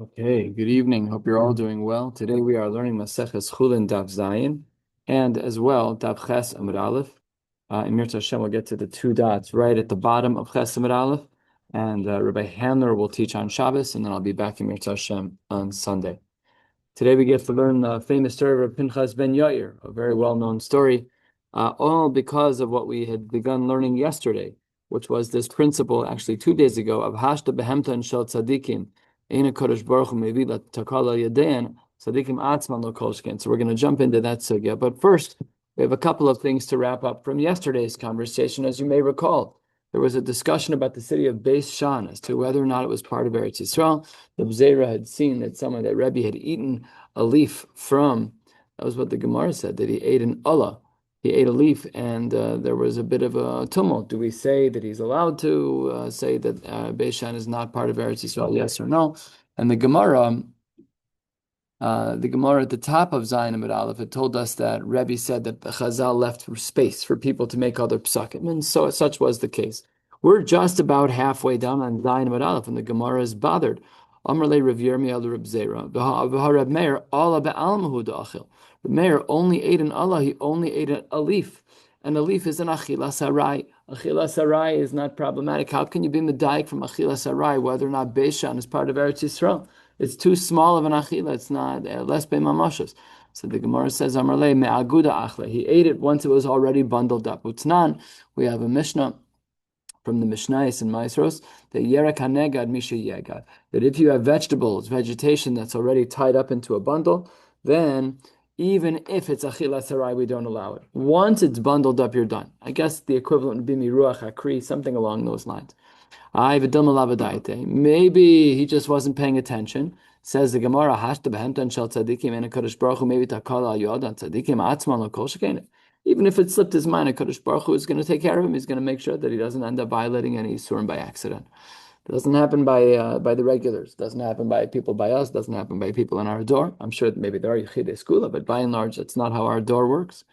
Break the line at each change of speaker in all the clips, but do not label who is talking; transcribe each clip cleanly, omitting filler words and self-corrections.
Okay, good evening. Hope you're all doing well. Today we are learning Maseches Chullin Daf Zayin and as well Daf Ches Amud Aleph. In Mirza Hashem, we'll get to the two dots right at the bottom of Ches Amud Aleph, and Rabbi Handler will teach on Shabbos, and then I'll be back in Mirza Hashem on Sunday. Today we get to learn the famous story of Pinchas ben Yair, a very well-known story, all because of what we had begun learning yesterday, which was this principle, actually 2 days ago, of Hashta behemtan shel tzadikim, Eina kodesh baruch hu mevi takala yadein, tzadikim atzman lo kol sheken. So we're going to jump into that sugya. But first, we have a couple of things to wrap up from yesterday's conversation. As you may recall, there was a discussion about the city of Beis Shan as to whether or not it was part of Eretz Yisrael. The Bzeira had seen that that Rebbe had eaten a leaf from, that was what the Gemara said, that he ate an ullah. He ate a leaf, and there was a bit of a tumult. Do we say that he's allowed to say that Beis Shan is not part of Eretz Yisrael, yes or no? And the Gemara at the top of Zayin Amud Aleph had told us that Rebbe said that the Chazal left for space for people to make other psakim, and so such was the case. We're just about halfway down on Zayin Amud Aleph, and the Gemara is bothered. Amar le Rav Yirmiyah Reb Zera, Reb Meir Allah be'almahu da'achil. Reb Meir only ate an Allah; he only ate a leaf, and a leaf is an achilas harai. Achilas harai is not problematic. How can you be medayik from achilas harai whether or not Beis Shan is part of Eretz Yisrael? It's too small of an achila. It's not less be'mamashos. So the Gemara says, "Amarle me'aguda achle." He ate it once it was already bundled up. Utnan. We have a Mishnah from the Mishnayos and Maasros that yerek hanegad misha yegad. That if you have vegetation that's already tied up into a bundle, then even if it's achilas harai, we don't allow it. Once it's bundled up, you're done. I guess the equivalent would be miruach hakri, something along those lines. Maybe he just wasn't paying attention. Says the Gemara, Hashta behemtan shel tzadikim and Kodesh Baruch Hu maybe takala al yod on tzadikim atzman lo kol shekain. Even if it slipped his mind, Kodesh Baruch Hu is going to take care of him. He's going to make sure that he doesn't end up violating any isurim by accident. It doesn't happen by the regulars. It doesn't happen by people by us. It doesn't happen by people in our door. I'm sure that maybe there are yechidei skula, but by and large, that's not how our door works.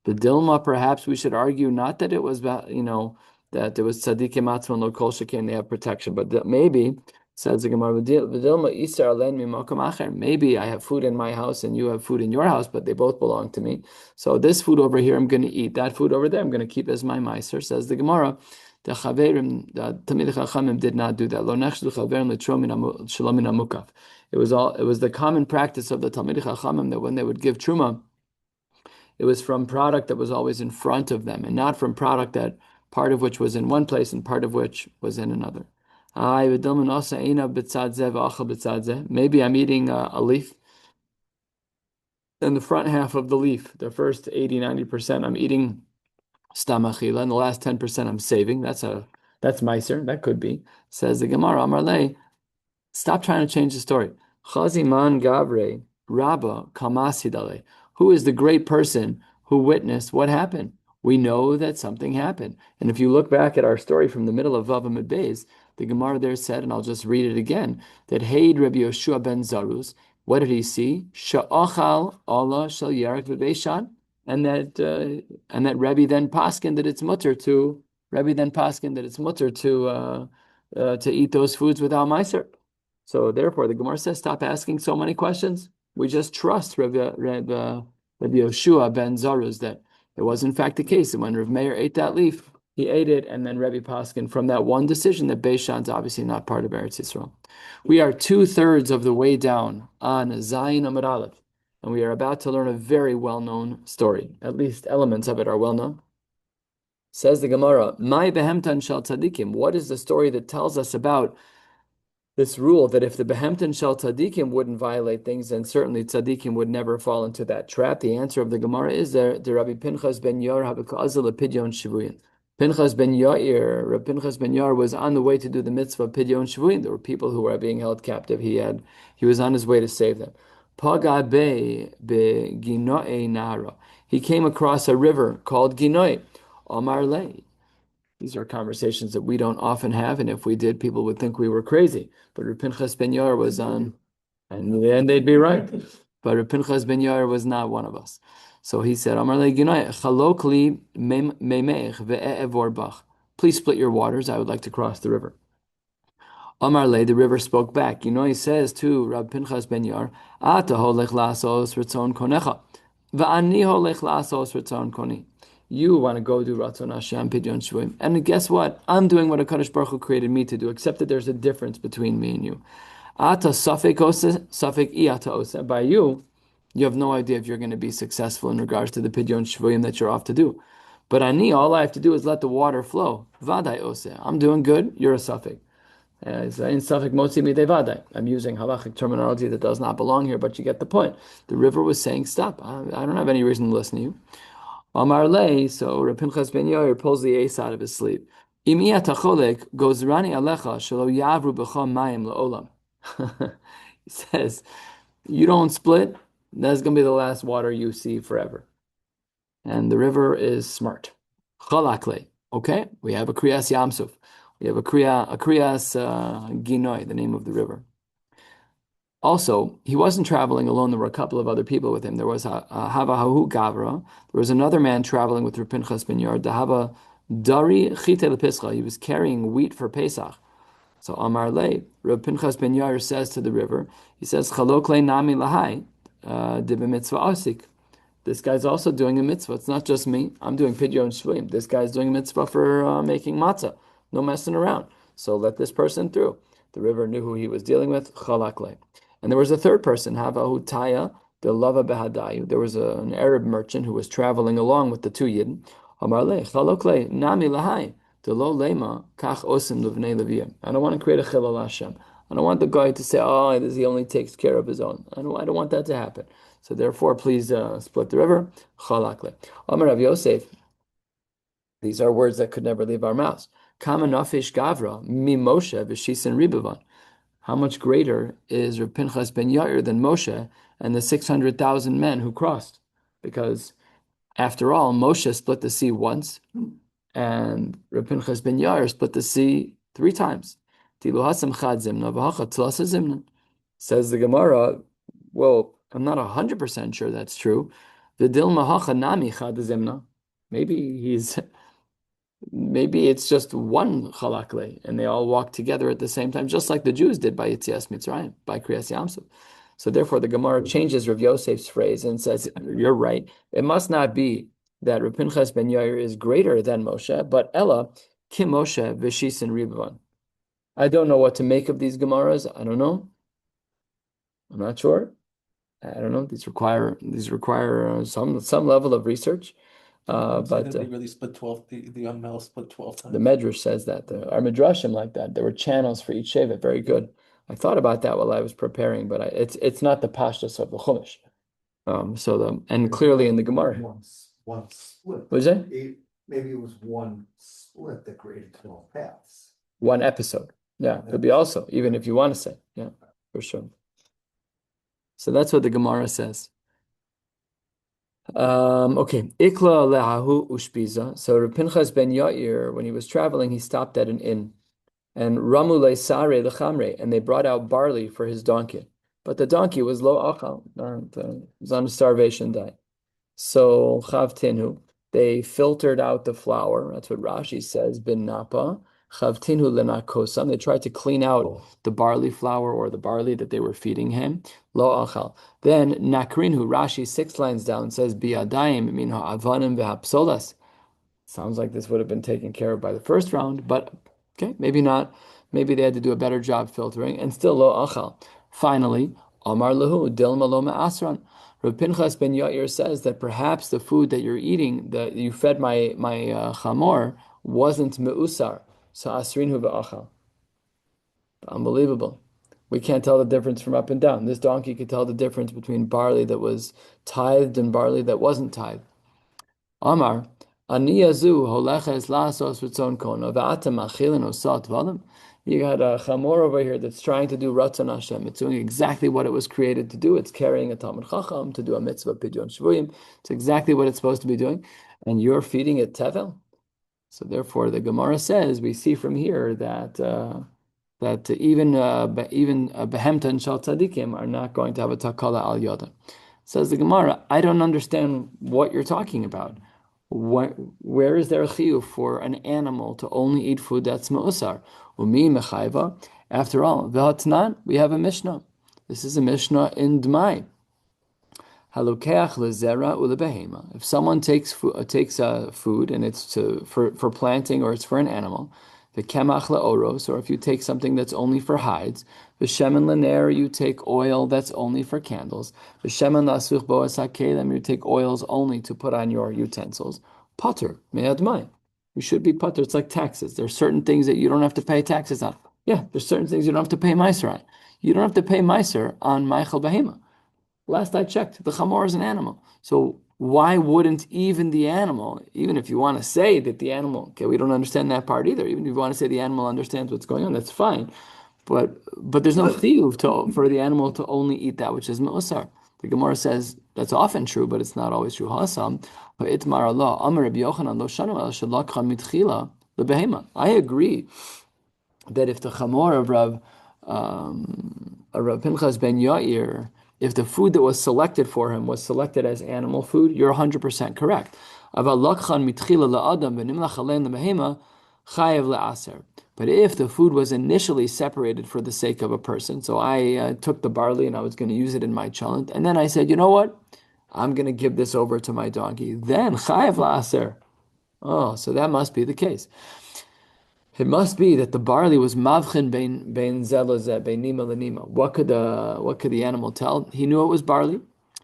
The Dilma, perhaps we should argue not that it was, that there was tzaddikim atzman lo kol shekain, they have protection, but maybe, says the Gemara, Dilma isar alen mimakom acher. Maybe I have food in my house and you have food in your house, but they both belong to me. So this food over here I'm going to eat. That food over there I'm going to keep as my meiser. Says the Gemara, the Chaverim, the Talmidei Chachamim did not do that. Lo nechshu chaverim l'trom shalom min hamukaf. It was the common practice of the Talmidei Chachamim that when they would give truma, it was from product that was always in front of them, and not from product that part of which was in one place and part of which was in another. Maybe I'm eating a leaf, and the front half of the leaf, the first 80, 90%, I'm eating stamachila, and the last 10% I'm saving. That's meiser. That could be. Says the Gemara, Amarle, stop trying to change the story. Chaziman Gavre, Rabba Kamasidale. Who is the great person who witnessed what happened? We know that something happened. And if you look back at our story from the middle of Vav Amud Beis, the Gemara there said, and I'll just read it again, that Heid Rabbi Yoshua ben Zaruz, what did he see? Sha'achal Allah shel Yarek v'Beis Shan, and that Rabbi then paskin that it's mutter to eat those foods without meiser. So therefore, the Gemara says, stop asking so many questions. We just trust Rabbi Yoshua ben Zaruz that it was in fact the case. And when Rav Meir ate that leaf, he ate it, and then Rebbe Paskin from that one decision that Beis Shan's obviously not part of Eretz Yisrael. We are 2/3 of the way down on Zayin Amud Aleph, and we are about to learn a very well-known story. At least elements of it are well-known. Says the Gemara, "My behemtan shel tzadikim." What is the story that tells us about this rule that if the behemtan shel tzadikim wouldn't violate things, then certainly tzadikim would never fall into that trap? The answer of the Gemara is there. The Rabbi Pinchas ben Yair habekazal pidyon shivuyin. Rabbi Pinchas ben Yair was on the way to do the mitzvah pidyon shivuyin. There were people who were being held captive. He was on his way to save them. Paga be ginoe nara. He came across a river called Ginoe. Omar lei. These are conversations that we don't often have, and if we did, people would think we were crazy. But Rabbi Pinchas ben Yair was on, and in the end they'd be right. But Rabbi Pinchas ben Yair was not one of us. So he said, Amar le Ginoi, Chalokli meimech ve'evor bach. Please split your waters. I would like to cross the river. Amar le, the river spoke back. He says to Rab Pinchas ben Yair, Ata holech lasos ritzon konecha, va'ani holech lasos ritzon koni. You want to go do Ratzon Hashem Pidyon Shvuim, and guess what? I'm doing what HaKadosh Baruch Hu created me to do, except that there's a difference between me and you. Ata safek ose, safek iyata ose. By you have no idea if you're going to be successful in regards to the Pidyon Shvuim that you're off to do. But ani, all I have to do is let the water flow. Vaday ose. I'm doing good. You're a safek. As in Safek Motzi Midei Vadai. I'm using halachic terminology that does not belong here, but you get the point. The river was saying, stop. I don't have any reason to listen to you. Amar Le, so Reb Pinchas ben Yair pulls the ace out of his sleeve. Imi atacholek gozrani alecha shelo yavru b'cha mayim leolam. He says, you don't split, that's going to be the last water you see forever. And the river is smart. Chalakle. Okay, we have a Kriyas Yamsuf. We have a Kriyas Ginoi, the name of the river. Also, he wasn't traveling alone. There were a couple of other people with him. There was Havahahu Gavra. There was another man traveling with Reb Pinchas ben Yair. Dahava Dari Chite Lepischa. He was carrying wheat for Pesach. So Amar Le, Reb Pinchas ben Yair says to the river, he says, Chalok le nami lahai dibe mitzvah asik. This guy's also doing a mitzvah. It's not just me. I'm doing pidyon shvuim. This guy's doing a mitzvah for making matzah. No messing around. So let this person through. The river knew who he was dealing with. Chalakle. And there was a third person, Havahu Taya, the Lava Behadayu. There was an Arab merchant who was traveling along with the two Yidden. Amarle, Chalokle, Nami Lahai, the Lo Lema, Kach Osim Luvnei Leviyah. I don't want to create a Chilal Hashem. I don't want the guy to say, oh, he only takes care of his own. I don't want that to happen. So therefore, please split the river. Chalakle. Amar Rav Yosef. These are words that could never leave our mouths. Kama nafish gavra mi Moshe v'shisen ribavan. How much greater is Reb Pinchas ben Yair than Moshe and the 600,000 men who crossed? Because after all, Moshe split the sea once, and Reb Pinchas ben Yair split the sea 3 times. Says the Gemara, well, I'm not 100% sure that's true. Maybe it's just one chalakle, and they all walk together at the same time, just like the Jews did by Yitzias Mitzrayim, by Kriyas Yamsuf. So therefore, the Gemara changes Rav Yosef's phrase and says, you're right. It must not be that Reb Pinchas ben Yair is greater than Moshe, but Ella, Kim Moshe v'shisin ribavan. I don't know what to make of these Gemaras. I don't know. I'm not sure. I don't know. These require some level of research. But
they really split 12. The Unmel split 12 times.
The Medrash says that. Our Midrashim like that. There were channels for each Shevet. Very good. I thought about that while I was preparing, but it's not the pashtus of the Chumash. And clearly in the Gemara,
one split.
What is it?
Maybe it was one split that created 12 paths.
One episode. Yeah, could be also, even if you want to say. Yeah, for sure. So that's what the Gemara says. Okay. Ikla lehahu ushpiza. So Reb Pinchas ben Yair, when he was traveling, he stopped at an inn. And Ramu le sare lechamre, and they brought out barley for his donkey. But the donkey was lo achal, was on a starvation diet. So chavtinu, they filtered out the flour. That's what Rashi says, bin napa. Chavtinu lenakosam. They tried to clean out the barley flour or the barley that they were feeding him. Lo achal. Then nakrinhu, Rashi 6 lines down says biadayim minha avanim v'hapsolas. Sounds like this would have been taken care of by the first round, but okay, maybe not. Maybe they had to do a better job filtering, and still lo achal. Finally, Amar lahu dilma lo ma'asran. Reb Pinchas ben Yair says that perhaps the food that you're eating, that you fed my chamor, wasn't me'usar. So asrinhu v'achal. Unbelievable. We can't tell the difference from up and down. This donkey could tell the difference between barley that was tithed and barley that wasn't tithed. Amar, Aniyazu holeches lasos ritzon kono v'atem achilin osat v'adim. You got a chamor over here that's trying to do Ratzon Hashem. It's doing exactly what it was created to do. It's carrying a Talmud Chacham to do a mitzvah pidyon shvuyim. It's exactly what it's supposed to be doing. And you're feeding it tevel. So therefore, the Gemara says, we see from here that even behemta and shal tzadikim are not going to have a takala al yoda. Says the Gemara, I don't understand what you're talking about. Where is there a chiyuv for an animal to only eat food that's me'usar? Umi mechayva, After all, v'hatnan, we have a Mishnah. This is a Mishnah in Dmai. Halokeach lezera ulebehema. If someone takes food and it's for planting or it's for an animal, the kemach leoros, or if you take something that's only for hides, the shemen lener, you take oil that's only for candles, the shemen lasuch boas hakelim, you take oils only to put on your utensils. Potter me'admai. You should be potter. It's like taxes. There are certain things that you don't have to pay taxes on. Yeah, there's certain things you don't have to pay meiser on. You don't have to pay meiser on meichel behema. Last I checked, the chamor is an animal. So why wouldn't even the animal, even if you want to say that the animal, okay, we don't understand that part either. Even if you want to say the animal understands what's going on, that's fine. But there's no chiyuv for the animal to only eat that which is me'usar. The Gemara says that's often true, but it's not always true. Hasam, itmar Allah, Amar Rabbi Yochanan lo shanu el shalakhan mitchila lebehema. I agree that if the chamor of Rav Pinchas ben Yair, if the food that was selected for him was selected as animal food, you're 100% correct. But if the food was initially separated for the sake of a person, so I took the barley and I was going to use it in my chullin, and then I said, you know what? I'm going to give this over to my donkey. Then chayev la'aser. Oh, so that must be the case. It must be that the barley was mavchin bein zelozeh, bein nima lenima. What could the animal tell? He knew it was barley.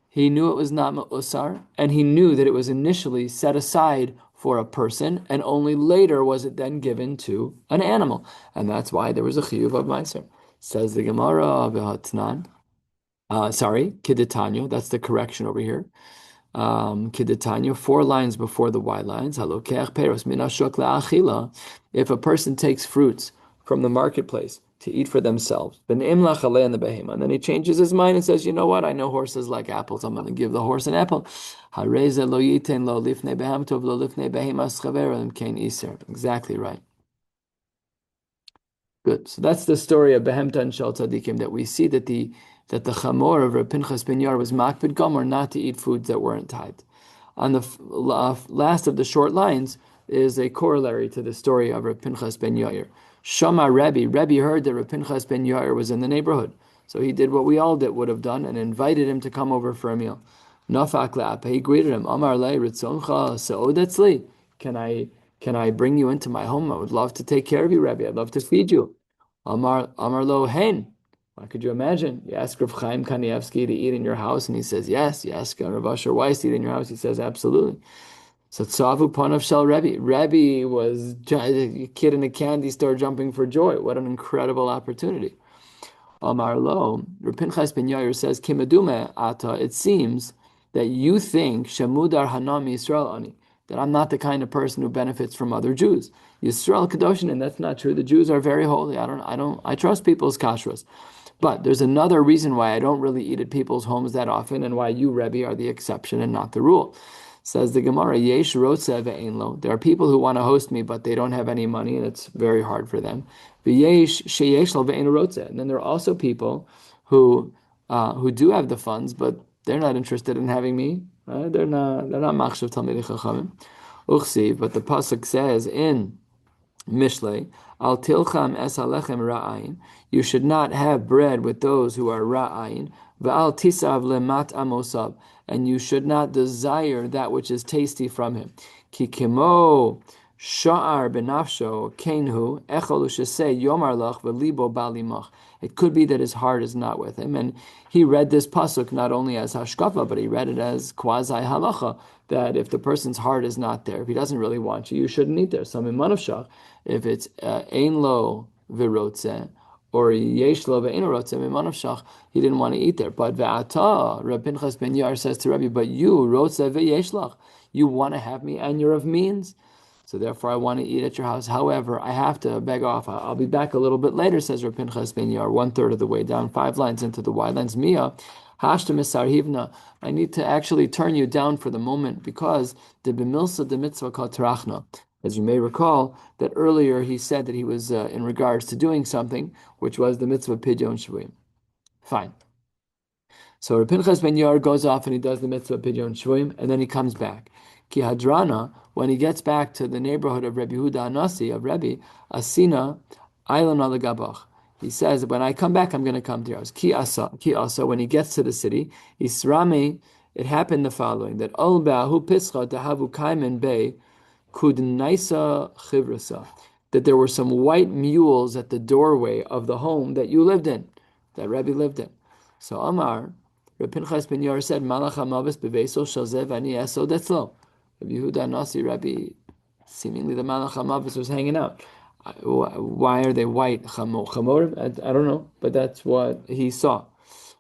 He knew it was not ma'usar, and he knew that it was initially set aside for a person, and only later was it then given to an animal. And that's why there was a chiyuv of meiser. Says the Gemara v'hatnan. Kidetanya. That's the correction over here. Kidetanya, 4 lines before the white lines. If a person takes fruits from the marketplace to eat for themselves, and then he changes his mind and says, you know what, I know horses like apples, I'm going to give the horse an apple. Exactly right. Good. So that's the story of Behemta and Shel Tzadikim, that we see that the chamor of Reb Pinchas ben Yair was makpid gomer not to eat foods that weren't tied. On the last of the short lines is a corollary to the story of Reb Pinchas ben Yair. Shama Rebbe heard that Reb Pinchas ben Yair was in the neighborhood, so he did what we all would have done and invited him to come over for a meal. Nafak le'apeh, he greeted him. Amar le ritzoncha se'od etzli. Can I bring you into my home? I would love to take care of you, Rebbe. I'd love to feed you. Amar lo hen. Why could you imagine? You ask Rav Chaim Kanievsky to eat in your house, and he says yes. You ask Rav Asher Weiss to eat in your house, he says absolutely. So Tzavu Panav Shel Rebbe. Rebbe was a kid in a candy store jumping for joy. What an incredible opportunity. Amar lo, Rav Pinchas ben Yair says, Kimadume ata, it seems that you think Shemudar Hanam Yisrael Ani, that I'm not the kind of person who benefits from other Jews. Yisrael Kadoshin, and that's not true. The Jews are very holy. I trust people's kashrus. But there's another reason why I don't really eat at people's homes that often, and why you, Rebbe, are the exception and not the rule. Says the Gemara, Yesh Rotze ve'ein lo. There are people who want to host me, but they don't have any money, and it's very hard for them. V'yesh sheyesh lo ve'ein rotze. And then there are also people who do have the funds, but they're not interested in having me. They're not machshav talmidei chachamim. Uchsiv, but the pasuk says in Mishlei, Al tilcham es halechem ra'ayin. You should not have bread with those who are ra'ayin. V'al tisav lemat amosav. And you should not desire that which is tasty from him. Ki kimo sha'ar benafsho kenhu echol u'shesei yomar lach v'libo balimach. It could be that his heart is not with him. And he read this pasuk not only as hashkafa, but he read it as quasi halacha, that if the person's heart is not there, if he doesn't really want you, you shouldn't eat there. So mimanavshach, if it's ein lo v'rotze, or yesh lo ve'ein rotze mimanavshach, he didn't want to eat there. But ve'ata, Reb Pinchas ben Yair says to Rabbi, but you, rotze ve'yesh lach, you want to have me and you're of means. So therefore I want to eat at your house. However, I have to beg off. I'll be back a little bit later, says Reb Pinchas ben Yair, 1/3 of the way down, 5 lines into the wide lines. Mia, hashta misarhivna, I need to actually turn you down for the moment, because the b'milsa de mitzvah kal terachna. As you may recall, that earlier he said that he was in regards to doing something, which was the mitzvah pidyon shvuim. Fine. So Reb Pinchas ben Yair goes off and he does the mitzvah pidyon shvuim, and then he comes back. Ki hadrana, when he gets back to the neighborhood of Rebbe Yehuda Anasi, of Rebbe, Asina, Ailan alagabach. He says, when I come back, I'm going to come to your house. Ki asa, when he gets to the city, Isrami, it happened the following, that Ol Ba'ahu Pischa Dahavu Kaimen Bay Kudnaisa Chivrasa, that there were some white mules at the doorway of the home that you lived in, that Rebbe lived in. So Amar, Reb Pinchas ben Yair said, Malach HaMavis Beveso Shalzev Ani Eso Detzlo. Rabbi Yehuda Nasi, Rabbi, seemingly the Malach HaMavis was hanging out. Why are they white? Chamor? I don't know, but that's what he saw.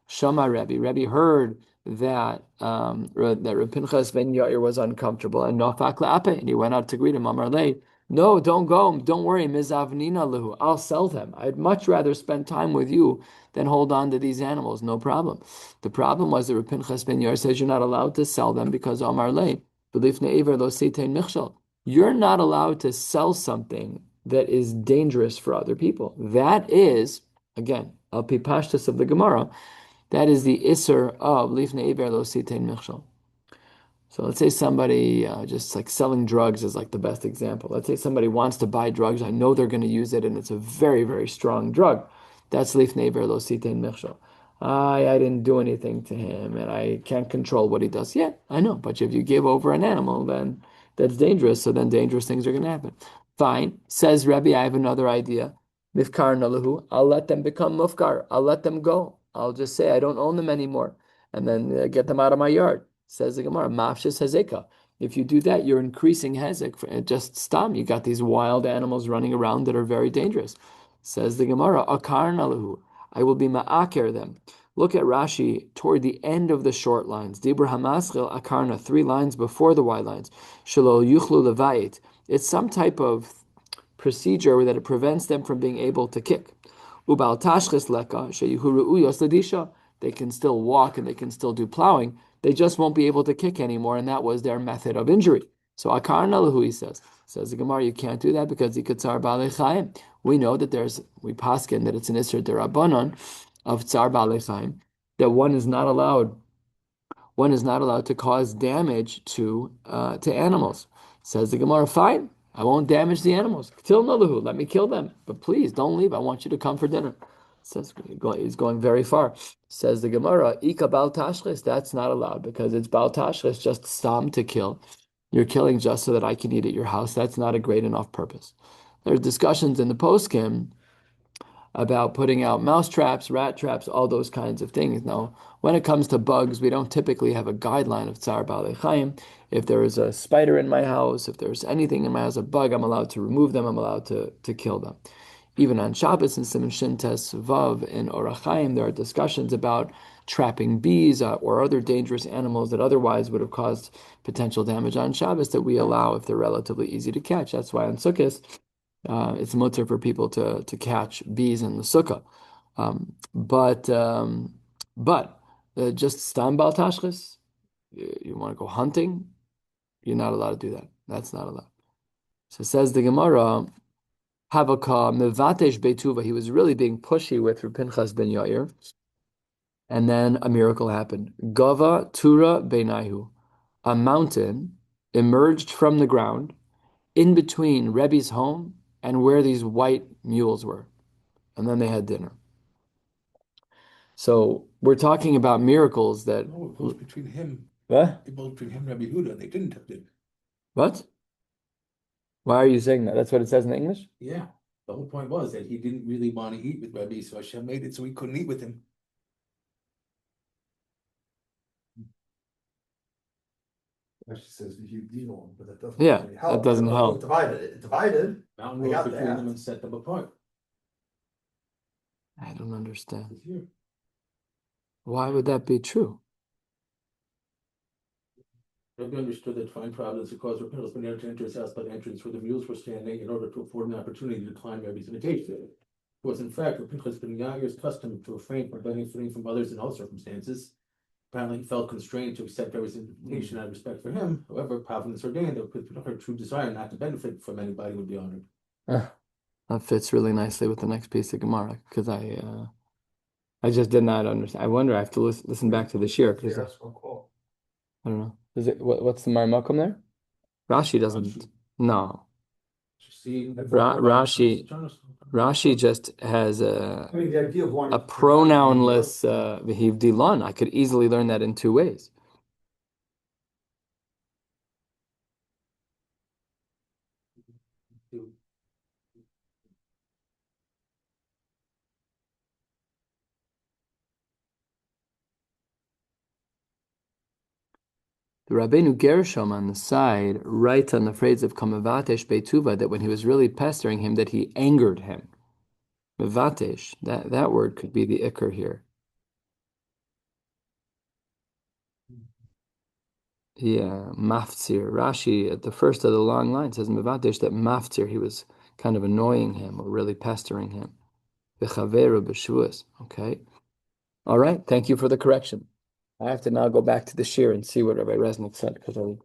Shama Rebbe heard that that Reb Pinchas ben Yair was uncomfortable, and Nofak la'ape, and he went out to greet him. Amar lei, no, don't go, don't worry, mizavnina lehu, I'll sell them. I'd much rather spend time with you than hold on to these animals. No problem. The problem was that Reb Pinchas ben Yair says you're not allowed to sell them because Amar lei, b'lifnei iver lo seitein michshal. You're not allowed to sell something that is dangerous for other people. That is, again, al pi pashtus of the Gemara, that is the isser of lifnei iver lo sitein michshal. So let's say somebody just like selling drugs is like the best example. Let's say somebody wants to buy drugs. I know they're going to use it, and it's a very, very strong drug. That's lifnei iver lo sitein michshal. I didn't do anything to him, and I can't control what he does. Yeah, I know. But if you give over an animal, then that's dangerous. So then dangerous things are going to happen. Fine. Says Rebbe, I have another idea. Mifkar nalahu. I'll let them become mufkar. I'll let them go. I'll just say I don't own them anymore, and then get them out of my yard. Says the Gemara, mafshis hezeka. If you do that, you're increasing hezek. Just stop. You got these wild animals running around that are very dangerous. Says the Gemara, akar nalahu. I will be ma'aker them. Look at Rashi toward the end of the short lines. Dibur hamaschil akarna, 3 lines before the wide lines. Shelo yuchlu levayit. It's some type of procedure that it prevents them from being able to kick. Ubal tashchis leka sheyuhuru uyos ladisha. They can still walk and they can still do plowing. They just won't be able to kick anymore, and that was their method of injury. So akarna lahu, he says the Gemara, you can't do that because ikatzar ba'alei chaim. We know that we paskin that it's an isser derabanan of tsar ba'alei chaim, that one is not allowed to cause damage to animals. Says the Gemara, fine, I won't damage the animals. Till nalahu, let me kill them, but please don't leave. I want you to come for dinner. Says he's going very far. Says the Gemara, Ika bal tashchis, that's not allowed because it's bal tashchis, just stam to kill. You're killing just so that I can eat at your house. That's not a great enough purpose. There's discussions in the poskim about putting out mouse traps, rat traps, all those kinds of things. Now, when it comes to bugs, we don't typically have a guideline of tsar ba'alei chaim. If there is a spider in my house, if there's anything in my house, a bug, I'm allowed to remove them, I'm allowed to kill them. Even on Shabbos in Siman Shin Tes Vav in Orach Chaim, there are discussions about trapping bees or other dangerous animals that otherwise would have caused potential damage on Shabbos that we allow if they're relatively easy to catch. That's why on Sukkot, it's mutter for people to catch bees in the sukkah. But just stam bal tashchis, you want to go hunting, you're not allowed to do that. That's not allowed. So says the Gemara, Havaka mevatesh betuva. He was really being pushy with Reb Pinchas ben Yair, and then a miracle happened. Gava tura beinahu, a mountain emerged from the ground in between Rebbe's home and where these white mules were, and then they had dinner. So we're talking about miracles that.
No, it goes between him.
What?
It goes between him and Rabbi Huda. They didn't have dinner.
What? Why are you saying that? That's what it says in English?
Yeah. The whole point was that he didn't really want to eat with Rabbi, so Hashem made it so he couldn't eat with him.
She says you deal, but that doesn't
Yeah,
really help.
that doesn't help.
Divided.
Mountain
I
rose
got
between
that.
them and set them apart.
I don't understand.
It's here.
Why would that be true?
Rabbi understood that fine providence would cause repentance when to enter his house by the entrance where the mules were standing in order to afford an opportunity to climb Rabbi's invitation. It was in fact Rabbi Pinchas ben Yair's custom to refrain from benefiting from others in all circumstances. Apparently he felt constrained to accept Rabbi's invitation out of respect for him. However, providence ordained that with her true desire not to benefit from anybody would be honored.
That fits really nicely with the next piece of Gemara because I just did not understand. I wonder. I have to listen back to the shiur because I don't know. Is it what's the Marmakum there? Rashi doesn't. No.
see.
Rashi just has
I mean, the idea of wanting
a pronounless v'hiv dilan. I could easily learn that in two ways. The Rabbeinu Gershom on the side writes on the phrase of Kamavatesh Beituva that when he was really pestering him, that he angered him. Mevatesh, that word could be the ikr here. Yeah, maftzir. Rashi at the first of the long line says Mevatesh, that maftzir, he was kind of annoying him or really pestering him. V'chaveru b'shuas. Okay. All right. Thank you for the correction. I have to now go back to the shiur and see what Rabbi Resnick said because I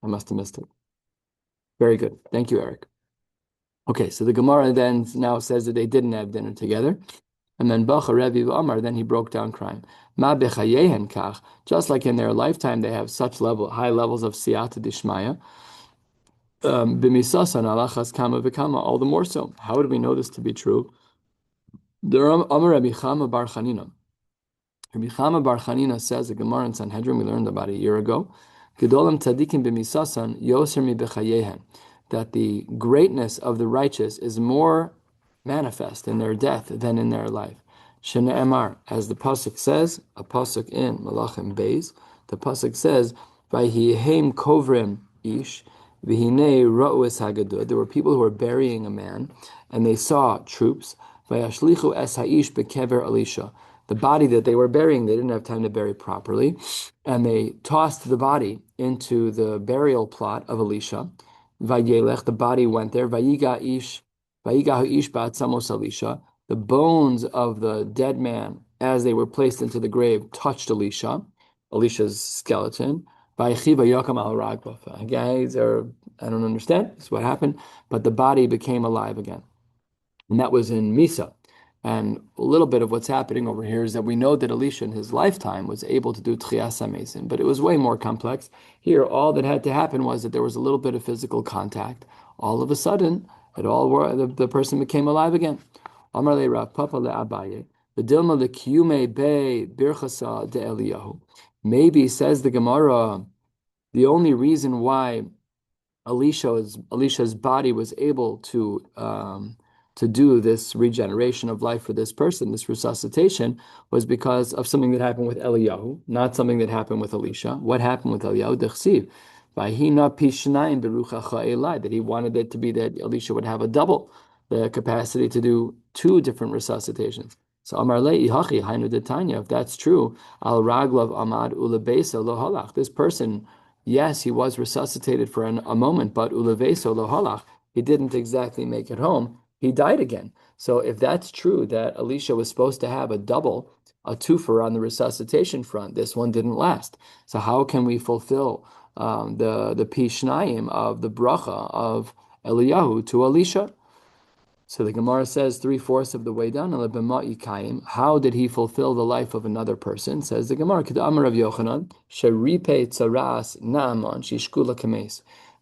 must have missed it. Very good. Thank you, Eric. Okay, so the Gemara then now says that they didn't have dinner together. And then Bacha Rebbe Amar, then he broke down crying. Ma b'chayehen kach, just like in their lifetime they have such high levels of siyata dishmaya. B'misasan alachas kama v'kama, all the more so. How would we know this to be true? There Amar Rabbi Chama Bar Chanina. Rabbi Chama Bar Chanina says, the Gemara in Sanhedrin we learned about a year ago, Gedolam tzadikim b'misasan yoser mi b'chayehen, that the greatness of the righteous is more manifest in their death than in their life. Shene'emar, as the pasuk says, a pasuk in Malachim Beis, the pasuk says, Vayhihem kovrim ish, v'hinei ra'us hagadud. There were people who were burying a man, and they saw troops. Vayashlichu es ha'ish bekever Elisha. The body that they were burying, they didn't have time to bury properly, and they tossed the body into the burial plot of Elisha. Vayelech, the body went there. Vayiga ish ba'atzamos Elisha. The bones of the dead man, as they were placed into the grave, touched Elisha's skeleton. Guys, I don't understand. This is what happened. But the body became alive again. And that was in Misa. And a little bit of what's happening over here is that we know that Elisha in his lifetime was able to do Tchias HaMesim, but it was way more complex. Here, all that had to happen was that there was a little bit of physical contact. All of a sudden, the person became alive again. Amar le Rav Papa le Abaye, the Dilma le Kiyume be Birchasa de Eliyahu. Maybe, says the Gemara, the only reason why Elisha's body was able to do this regeneration of life for this person, this resuscitation, was because of something that happened with Eliyahu, not something that happened with Elisha. What happened with Eliyahu? Dechsiv, v'hina pishnayim beruchacha elai, that he wanted it to be that Elisha would have a double the capacity to do two different resuscitations. So Amar le ihachi hainu detanya, if that's true, al raglav amad ulebesa lo halach. This person, yes, he was resuscitated for a moment, but ulebesa lo halach, he didn't exactly make it home. He died again. So if that's true, that Elisha was supposed to have a twofer on the resuscitation front, this one didn't last. So how can we fulfill the pishnayim of the bracha of Eliyahu to Elisha? So the Gemara says 3/4 of the way down. How did he fulfill the life of another person? Says the Gemara,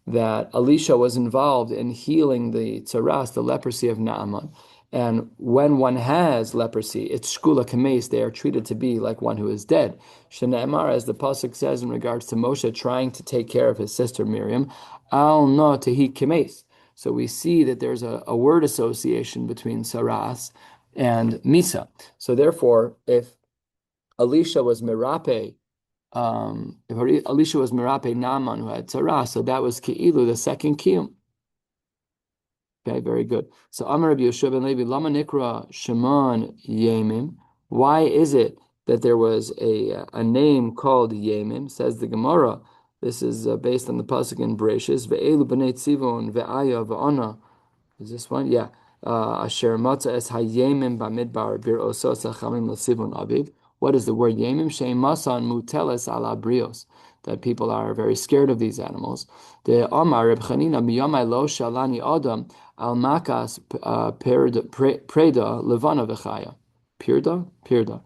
that Elisha was involved in healing the tzaras, the leprosy of Naaman. And when one has leprosy, it's shkula kames, they are treated to be like one who is dead. Shene'emar, as the pasuk says in regards to Moshe trying to take care of his sister Miriam, al no tehi kames. So we see that there's a word association between saras and misa. So therefore, if Elisha was mirape, Naaman who had saras, so that was ki'ilu, the second kiyum. Okay, very good. So Amar Rabbi Yeshua ben Levi, Lama Nikra Shimon Yemim. Why is it that there was a name called Yemim? Says the Gemara. This is based on the pasuk in Bereshis. Ve'elu b'nei Tzivon ve'aya ve'ana. Is this one? Yeah. Asher matza es hayemim b'midbar bir osos achamim l'sivon aviv. What is the word Yemim? Sheim masan muteles ala brios. That people are very scared of these animals. The Amar Reb Chanina miyamai lo shalani adam al makas preda levana v'chaya. Pirda.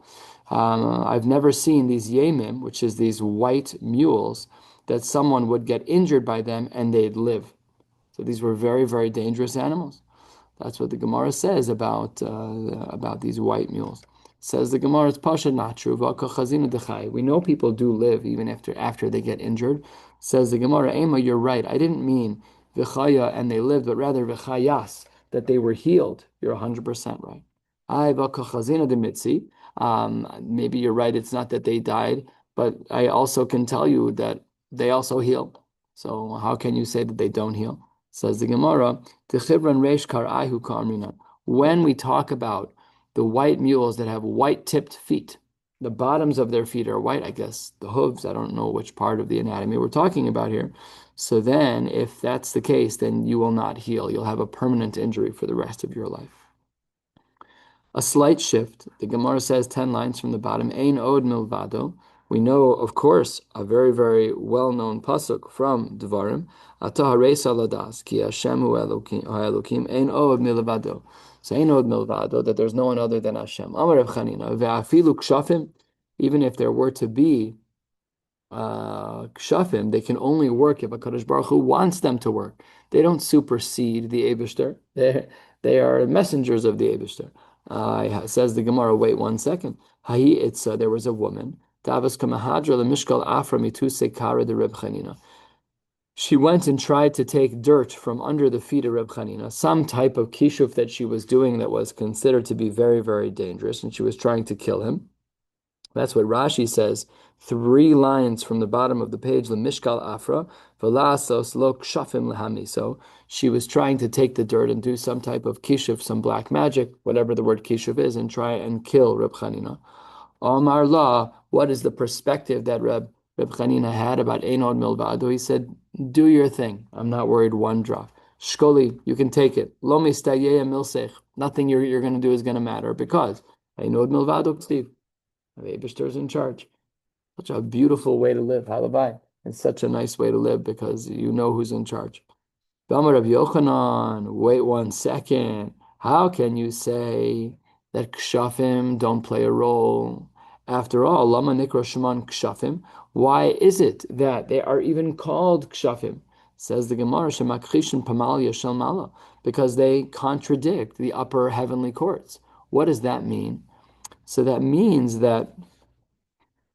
I've never seen these Yemim, which is these white mules, that someone would get injured by them and they'd live. So these were very, very dangerous animals. That's what the Gemara says about these white mules. Says the Gemara, it's pasha not true. We know people do live even after they get injured. Says the Gemara, Ema, you're right. I didn't mean v'chaya and they lived, but rather v'chayas, that they were healed. You're 100% right. I v'kachazina de mitzi. Maybe you're right. It's not that they died, but I also can tell you that they also heal. So how can you say that they don't heal? Says the Gemara, when we talk about the white mules that have white-tipped feet, the bottoms of their feet are white, I guess, the hooves, I don't know which part of the anatomy we're talking about here. So then, if that's the case, then you will not heal. You'll have a permanent injury for the rest of your life. A slight shift. The Gemara says 10 lines from the bottom, Ein od milvado. We know, of course, a very, very well-known pasuk from Devarim, Ata haresa ladas, ki Hashem hu Elokim, ein od milvado. So ein od milvado, that there's no one other than Hashem. Amar Reb Chanina, ve'afilu kshafim, even if there were to be kshafim, they can only work if HaKadosh Baruch Hu wants them to work. They don't supersede the Eibishter. They are messengers of the Eibishter. Says the Gemara, wait 1 second. There was a woman. She went and tried to take dirt from under the feet of Reb Chanina, some type of kishuf that she was doing that was considered to be very, very dangerous, and she was trying to kill him. That's what Rashi says, 3 lines from the bottom of the page, Mishkal Afra, Velasos lo kshafim lehami. So she was trying to take the dirt and do some type of kishuf, some black magic, whatever the word kishuf is, and try and kill Reb Chanina. Omar La, what is the perspective that Reb Chanina had about Einod Milvado? He said, do your thing. I'm not worried one drop. Shkoli, you can take it. Lo mistayeya milsech. Nothing you're going to do is going to matter because Einod Milvado, Steve. The Eibishter is in charge. Such a beautiful way to live, halabai. It's such a nice way to live because you know who's in charge. B'amar Rabbi Yochanan, wait 1 second. How can you say that kshafim don't play a role? After all, lama nikra shman kshafim. Why is it that they are even called kshafim? Says the Gemara, shemakchishin pamalia shel mala, because they contradict the upper heavenly courts. What does that mean? So that means that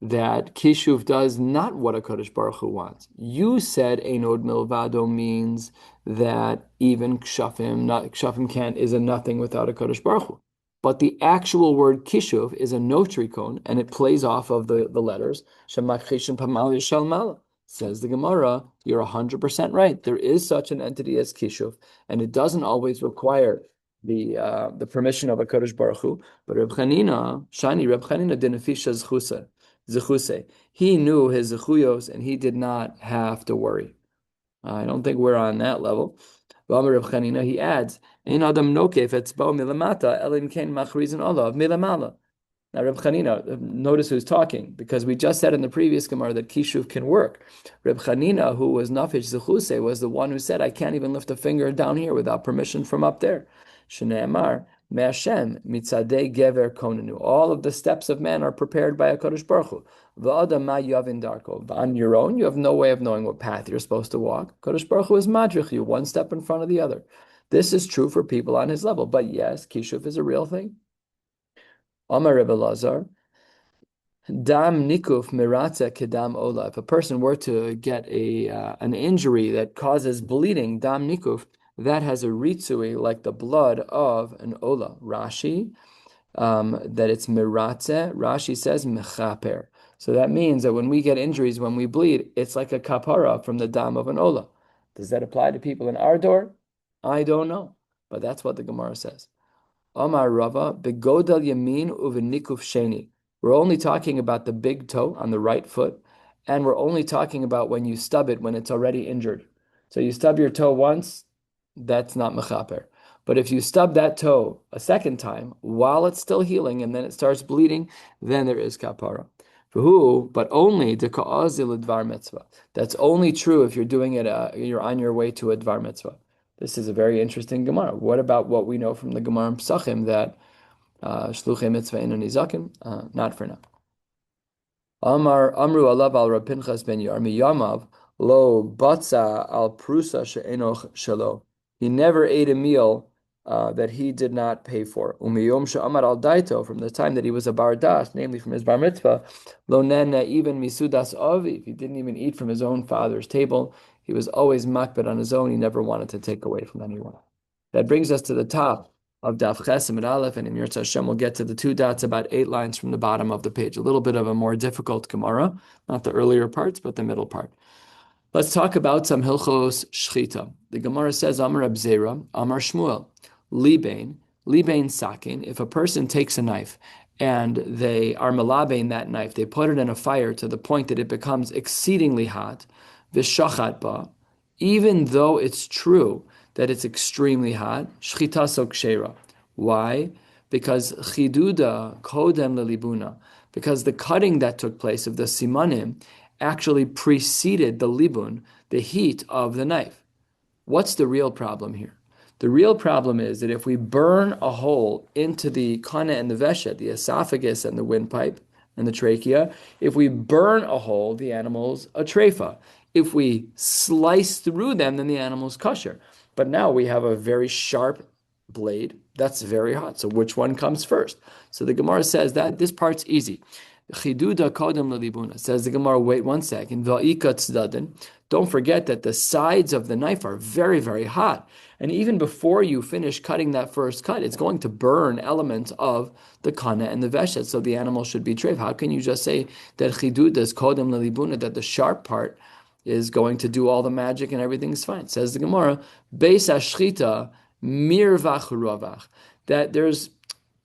Kishuv does not what HaKadosh Baruch Hu wants. You said Einod Milvado means that even Kshafim is a nothing without HaKadosh Baruch Hu. But the actual word Kishuv is a notricon, and it plays off of the letters. Shemakchishin Pamal Yishal Mala. Says the Gemara, you're 100% right. There is such an entity as Kishuv, and it doesn't always require the permission of HaKadosh Baruch Hu, but Reb Chanina dinafisha zechuse. He knew his zechuyos and he did not have to worry. I don't think we're on that level. Reb Chanina, he adds, Ein adam nokef etzbao milamata elim ken machrizin olav milamala. Now, Reb Chanina, notice who's talking, because we just said in the previous Gemara that Kishuv can work. Reb Chanina, who was Nafish Zechuse, was the one who said, I can't even lift a finger down here without permission from up there. Shne'emar, Me'ashem, mitzadei gever konenu. All of the steps of man are prepared by HaKadosh Baruch Hu. V'adam ma yavin darko. On your own, you have no way of knowing what path you're supposed to walk. HaKadosh Baruch Hu is madrich you, one step in front of the other. This is true for people on his level. But yes, Kishuv is a real thing. Amar Rebbe Lazar, dam nikuf miratze kedam ola. If a person were to get an injury that causes bleeding, dam nikuf, that has a ritzui like the blood of an ola. Rashi, that it's miratze. Rashi says mechaper. So that means that when we get injuries, when we bleed, it's like a kapara from the dam of an ola. Does that apply to people in our door? I don't know, but that's what the Gemara says. Amar Rava, begodal yamin uvenikuf sheni. We're only talking about the big toe on the right foot, and we're only talking about when you stub it when it's already injured. So you stub your toe once, that's not mechaper. But if you stub that toe a second time while it's still healing and then it starts bleeding, then there is kapara. But only the ka'azil dvar mitzvah. That's only true if you're doing it. You're on your way to a dvar mitzvah. This is a very interesting Gemara. What about what we know from the Gemara in Pesachim that shluchei mitzvah inu nizakim? Not for now. Amru alav al Rab Pinchas ben Yarmi Yamav Lo batza al prusa she'enoch shelo. He never ate a meal that he did not pay for. Umiyom she'amar al daito, from the time that he was a bar das, namely from his bar mitzvah, lo nena even misudas aviv. He didn't even eat from his own father's table. He was always makbid on his own. He never wanted to take away from anyone. That brings us to the top of Daf Ches and Aleph, and in Yirtzeh Hashem we'll get to the two dots about 8 lines from the bottom of the page. A little bit of a more difficult Gemara, not the earlier parts, but the middle part. Let's talk about some Hilchos Shchita. The Gemara says, Amar Reb Zera, Amar Shmuel, Libain Sakin. If a person takes a knife and they are malabein that knife, they put it in a fire to the point that it becomes exceedingly hot, Vishachat ba, even though it's true that it's extremely hot, Shchita so kshera. Why? Because chiduda kodem lelibuna, because the cutting that took place of the simanim actually preceded the libun, the heat of the knife. What's the real problem here? The real problem is that if we burn a hole into the kana and the veshet, the esophagus and the windpipe and the trachea, if we burn a hole, the animal's a treifa. If we slice through them, then the animal's kosher. But now we have a very sharp blade that's very hot. So which one comes first? So the Gemara says that this part's easy. Chiduda kodem lelibuna. Says the Gemara, wait 1 second. Va'ika tzdaden. Don't forget that the sides of the knife are very, very hot. And even before you finish cutting that first cut, it's going to burn elements of the kana and the veshet. So the animal should be treif. How can you just say that chiduda is kodem lelibuna, that the sharp part is going to do all the magic and everything's fine? Says the Gemara, beis ashchita mirvach ravach. That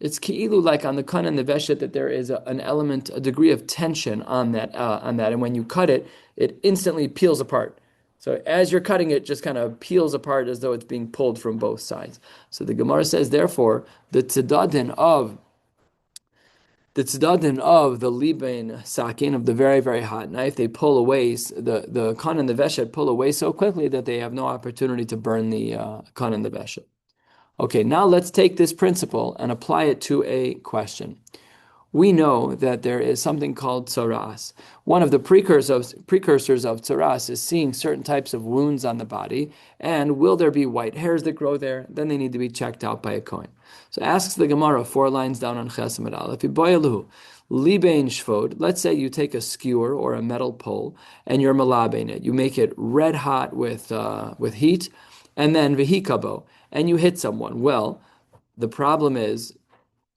it's ki'ilu like on the kana and the veshet that there is an element, a degree of tension on that, and when you cut it, it instantly peels apart. So as you're cutting it, just kind of peels apart as though it's being pulled from both sides. So the Gemara says, therefore, the tzadadin of the libain sakin, of the very, very hot knife, they pull away, the kana and the veshet pull away so quickly that they have no opportunity to burn the kana and the veshet. Okay, now let's take this principle and apply it to a question. We know that there is something called tsaras. One of the precursors of tsaras is seeing certain types of wounds on the body, and will there be white hairs that grow there? Then they need to be checked out by a kohen. So asks the Gemara 4 lines down on Ches Amud Aleph, Iboyaluhu, libein shvod. Let's say you take a skewer or a metal pole and you're malabein it. You make it red hot with heat, and then vehikabo, and you hit someone. Well, the problem is,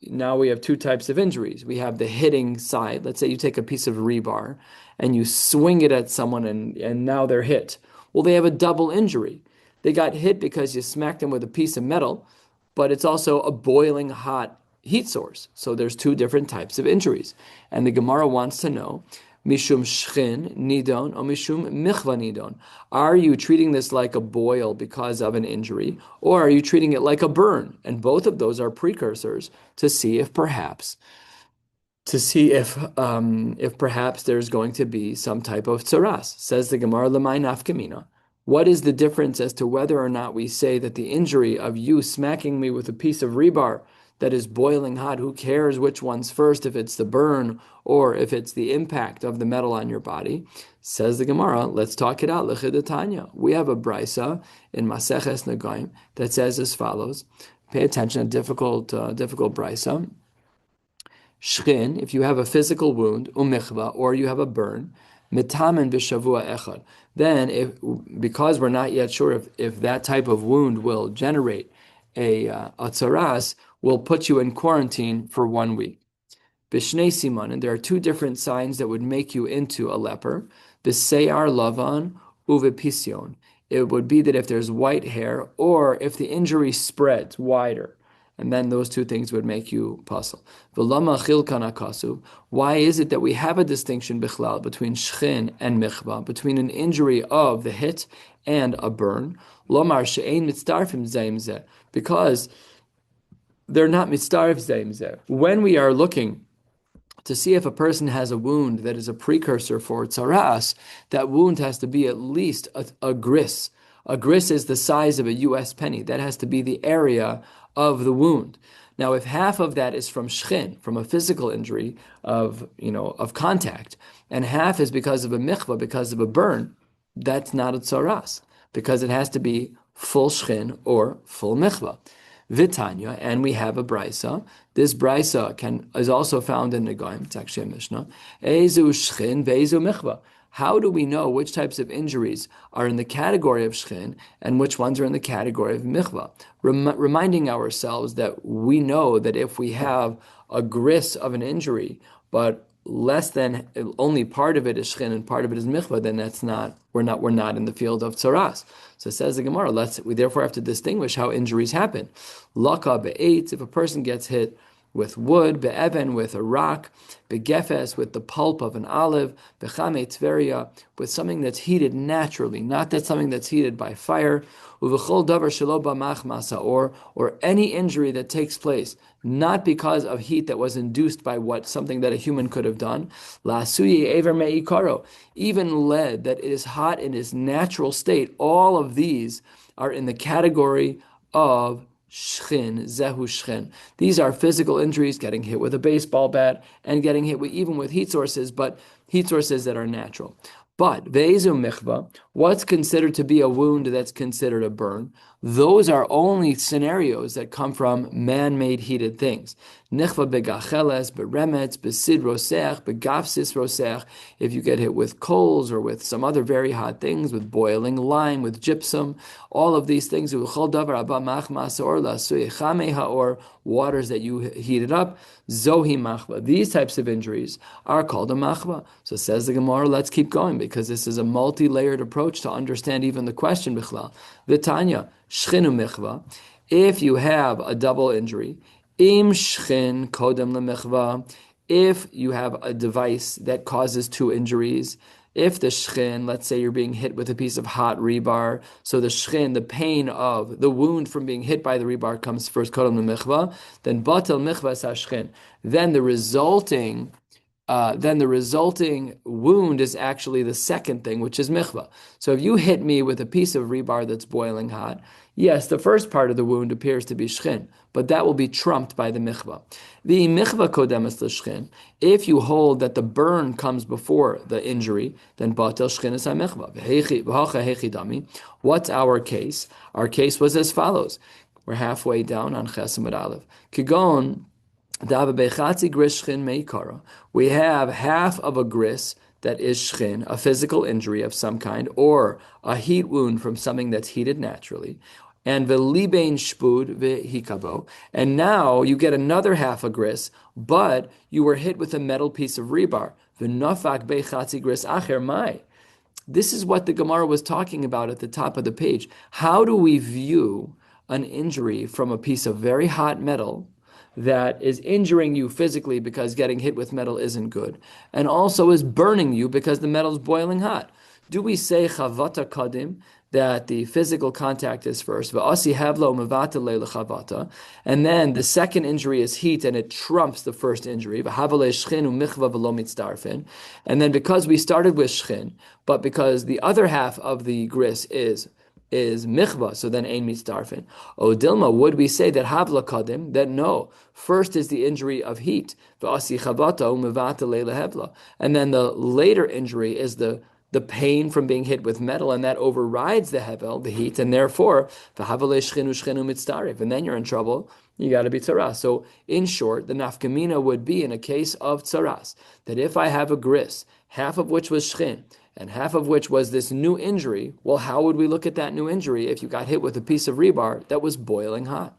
now we have 2 types of injuries. We have the hitting side. Let's say you take a piece of rebar and you swing it at someone and now they're hit. Well, they have a double injury. They got hit because you smacked them with a piece of metal, but it's also a boiling hot heat source. So there's 2 different types of injuries. And the Gemara wants to know, Mishum shchin nidon or mishum michva nidon. Are you treating this like a boil because of an injury, or are you treating it like a burn? And both of those are precursors to see if perhaps there's going to be some type of tsaras. Says the Gemara, Lemay nafkamina. What is the difference as to whether or not we say that the injury of you smacking me with a piece of rebar that is boiling hot, who cares which one's first, if it's the burn or if it's the impact of the metal on your body? Says the Gemara, let's talk it out. Lechidatanya. We have a brisa in Maseches Nagaim that says as follows. Pay attention, a difficult brisa. Shchin, if you have a physical wound, umichva, or you have a burn, mitamen b'shavua echad. Then, because we're not yet sure if that type of wound will generate a tsaras, will put you in quarantine for 1 week. Bishnei siman, and there are 2 different signs that would make you into a leper. B'seyar lavan uvepision. It would be that if there's white hair, or if the injury spreads wider, and then those 2 things would make you puzzle. V'lama chilkan akasu. Why is it that we have a distinction bichlal between shchin and michva, between an injury of the hit and a burn? Lomar she'ein mitzdarfim zeim zeh, because they're not mitzdarf zeim zeh. When we are looking to see if a person has a wound that is a precursor for tsaras, that wound has to be at least a gris. A gris is the size of a U.S. penny. That has to be the area of the wound. Now, if half of that is from shchin, from a physical injury of contact, and half is because of a michva, because of a burn, that's not a tsaras, because it has to be full shchin or full michvah. Vitanya, and we have a brisa. This brisa is also found in Negoim. It's actually a Mishnah. Ezu shchin ve'ezu michvah. How do we know which types of injuries are in the category of shchin and which ones are in the category of michvah? Reminding ourselves that we know that if we have a gris of an injury, but less than only part of it is shchin and part of it is michvah, then we're not in the field of tsaras. So says the Gemara, we therefore have to distinguish how injuries happen. Laka be'etz, if a person gets hit with wood, be'even, with a rock, be'gefes, with the pulp of an olive, be'chame tveria, with something that's heated naturally, not that something that's heated by fire, uv'chol davar shelo b'mach masa'or, or any injury that takes place not because of heat that was induced by something that a human could have done. La'asuye ever me'ikaro, even lead that is hot in its natural state. All of these are in the category of shchin, zehu shchin. These are physical injuries, getting hit with a baseball bat and getting hit even with heat sources, but heat sources that are natural. But ve'ezu michvah, what's considered to be a wound that's considered a burn, those are only scenarios that come from man-made heated things. Nichva begacheles, beremetz, besid rosech, begafsis rosech. If you get hit with coals or with some other very hot things, with boiling lime, with gypsum, all of these things, waters that you heated up, zohi machva. These types of injuries are called a machva. So says the Gemara, let's keep going, because this is a multi-layered approach to understand even the question bichlal. Vitanya, shchinu michva. If you have a double injury, im shchin kodem lemichva. If you have a device that causes two injuries, if the shchin, let's say you're being hit with a piece of hot rebar, so the shchin, the pain of the wound from being hit by the rebar comes first, kodem lemichva, then batel michva sashchin. Then the resulting wound is actually the second thing, which is michvah. So if you hit me with a piece of rebar that's boiling hot, yes, the first part of the wound appears to be shchin, but that will be trumped by the michvah. The michvah kodemes l'shchin. If you hold that the burn comes before the injury, then batel shchin is ha-michvah. What's our case? Our case was as follows. We're halfway down on Chesed Aleph. Kigon, we have half of a gris that is shchin, a physical injury of some kind, or a heat wound from something that's heated naturally. And v'libein shpud v'hikabo. And now you get another half a gris, but you were hit with a metal piece of rebar. V'nafak bechatzi gris acher mai. This is what the Gemara was talking about at the top of the page. How do we view an injury from a piece of very hot metal that is injuring you physically because getting hit with metal isn't good, and also is burning you because the metal is boiling hot? Do we say chavata kadim, that the physical contact is first, v'asi havlo mevata lechavata, and then the second injury is heat and it trumps the first injury, v'havale shchin u'michva v'lo mitzdarfin, and then because we started with shchin, but because the other half of the gris is michvah, so then ein mitzdarfin. O Dilma, would we say that havla kadim, that no, first is the injury of heat, v'asi chavata u'mevata lehevla, and then the later injury is the pain from being hit with metal, and that overrides the hevel, the heat, and therefore, v'havale shchinu shchinu mitzdarif, and then you're in trouble, you got to be tzaras. So in short, the nafkamina would be in a case of tzaras, that if I have a gris, half of which was shchin, and half of which was this new injury, well, how would we look at that new injury if you got hit with a piece of rebar that was boiling hot?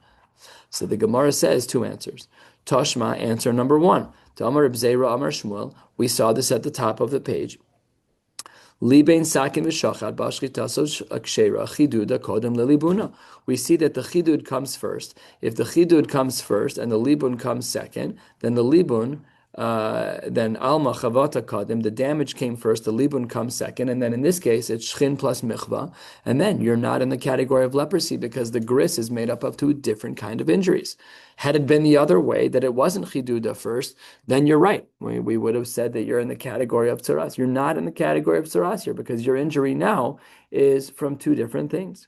So the Gemara says two answers. Toshma, answer number one. Tamar Reb Zera Amar Shmuel, we saw this at the top of the page. Libein sakin v'shachad b'ashchitaso akshera chiduda kodem lelibuna. We see that the chidud comes first. If the chidud comes first and the libun comes second, then the libun, then alma chavata kadim, the damage came first, the libun comes second, and then in this case it's shchin plus michva, and then you're not in the category of leprosy because the gris is made up of two different kind of injuries. Had it been the other way, that it wasn't chiduda first, then you're right. We would have said that you're in the category of tzaras. You're not in the category of tzaras here because your injury now is from two different things.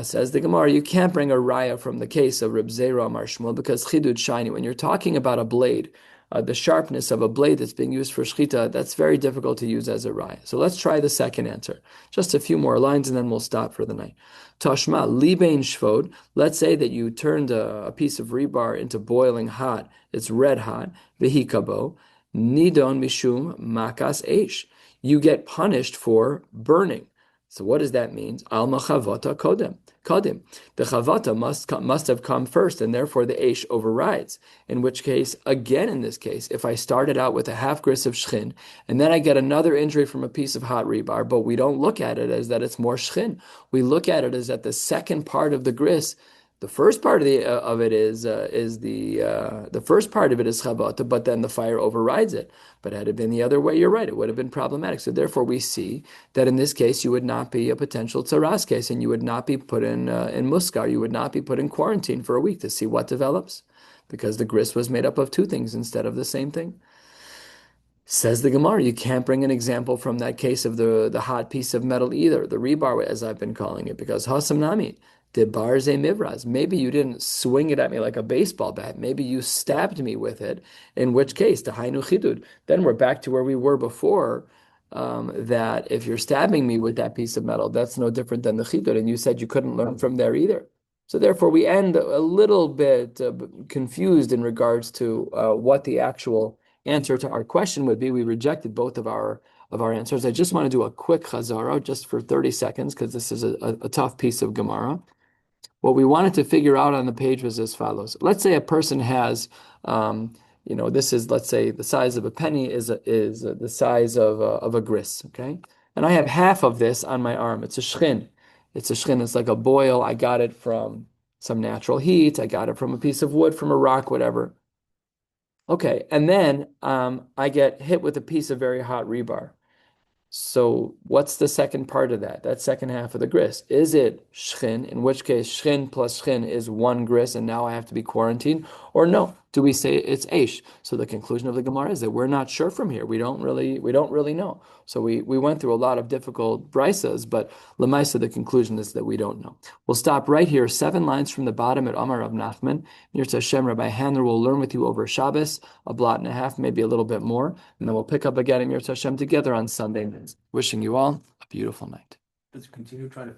Says the Gemara, you can't bring a raya from the case of Reb Zera Amar Shmuel because chidud shiny. When you're talking about a blade, the sharpness of a blade that's being used for shchita, that's very difficult to use as a raya. So let's try the second answer. Just a few more lines and then we'll stop for the night. Tashma, libein shvod. Let's say that you turned a piece of rebar into boiling hot. It's red hot. Vehikabo, nidon mishum makas eish. You get punished for burning. So what does that mean? Alma chavata kodem. Kodim. The chavata must have come first, and therefore the eish overrides. In which case, again in this case, if I started out with a half gris of shchin, and then I get another injury from a piece of hot rebar, but we don't look at it as that it's more shchin. We look at it as that the second part of the gris, the first part of it is the first part of it is chavata, but then the fire overrides it. But had it been the other way, you're right, it would have been problematic. So therefore, we see that in this case, you would not be a potential tzaras case, and you would not be put in muskar. You would not be put in quarantine for a week to see what develops, because the gris was made up of two things instead of the same thing. Says the Gemara, you can't bring an example from that case of the hot piece of metal either, the rebar, as I've been calling it, because hasam nami, de barze mivraz. Maybe you didn't swing it at me like a baseball bat. Maybe you stabbed me with it, in which case, the hainu chidud. Then we're back to where we were before, that if you're stabbing me with that piece of metal, that's no different than the chidud, and you said you couldn't learn from there either. So therefore, we end a little bit confused in regards to what the actual answer to our question would be. We rejected both of our answers. I just want to do a quick chazara just for 30 seconds because this is a tough piece of Gemara. What we wanted to figure out on the page was as follows. Let's say a person has, this is, let's say the size of a penny is the size of a gris, okay? And I have half of this on my arm. It's a shchin. It's a shchin. It's like a boil. I got it from some natural heat. I got it from a piece of wood, from a rock, whatever. Okay, and then I get hit with a piece of very hot rebar. So what's the second part of that? That second half of the gris. Is it shchin, in which case shchin plus shchin is one gris and now I have to be quarantined? Or no, do we say it's eish? So the conclusion of the Gemara is that we're not sure from here. We don't really know. So we went through a lot of difficult brisas, but Lamaisa, the conclusion is that we don't know. We'll stop right here, 7 lines from the bottom at Amar of Nachman. Yirtzeh Hashem, Rabbi Handler will learn with you over Shabbos, a blot and a half, maybe a little bit more, and then we'll pick up again in Yirtzeh Hashem together on Sunday. Wishing you all a beautiful night.
Does it continue trying to